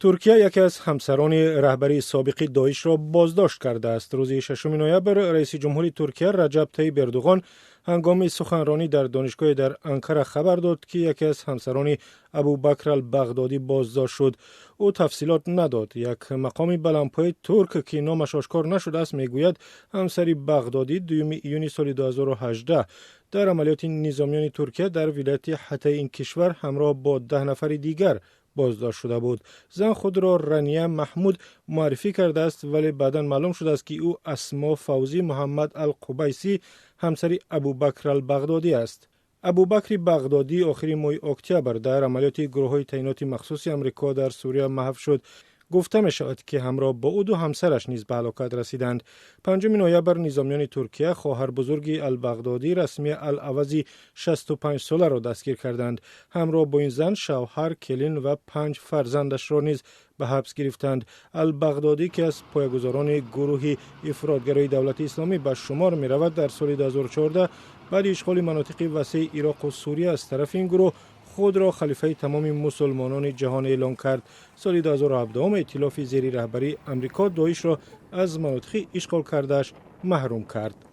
ترکیه یکی از همسران رهبری سابق داعش را بازداشت کرده است. روز 6 نوامبر رئیس جمهور ترکیه رجب طیب اردوغان هنگام سخنرانی در دانشگاه در انقره خبر داد که یکی از همسران ابوبکر البغدادی بازداشت شد. او تفصیلات نداد. یک مقام بلندپایه ترک که نامش آشکار نشده است میگوید همسر بغدادی 2 ایون سال 2018 در عملیات نظامیان ترکیه در ولایت حتی این کشور همراه با 10 نفر دیگر بازداشت شده بود. زن خود را رانیه محمود معرفی کرده است، ولی بعداً معلوم شده است که او اسما فوزی محمد القبیسی همسر ابوبکر البغدادی است. ابوبکر بغدادی آخر ماه اکتبر در عملیات گروه‌های تعینات مخصوص آمریکا در سوریه محو شد. گفته می شود که همراه با او 2 همسرش نیز به هلاکت رسیدند. 5 نوامبر نظامیان ترکیه خواهر بزرگ البغدادی رسمی العوضی 65 ساله را دستگیر کردند. همراه با این زن شوهر، کلین و 5 فرزندش را نیز به حبس گرفتند. البغدادی که از پایه‌گذاران گروه افراطگرای دولت اسلامی به شمار می رود، در سال 2014 بعد اشغال مناطق وسیع عراق و سوریه از طرف این گروه خود را خلیفه تمام مسلمانان جهان اعلام کرد. سال 2017 ائتلاف زیر رهبری امریکا داعش را از مناطق اشغال کردهش محروم کرد.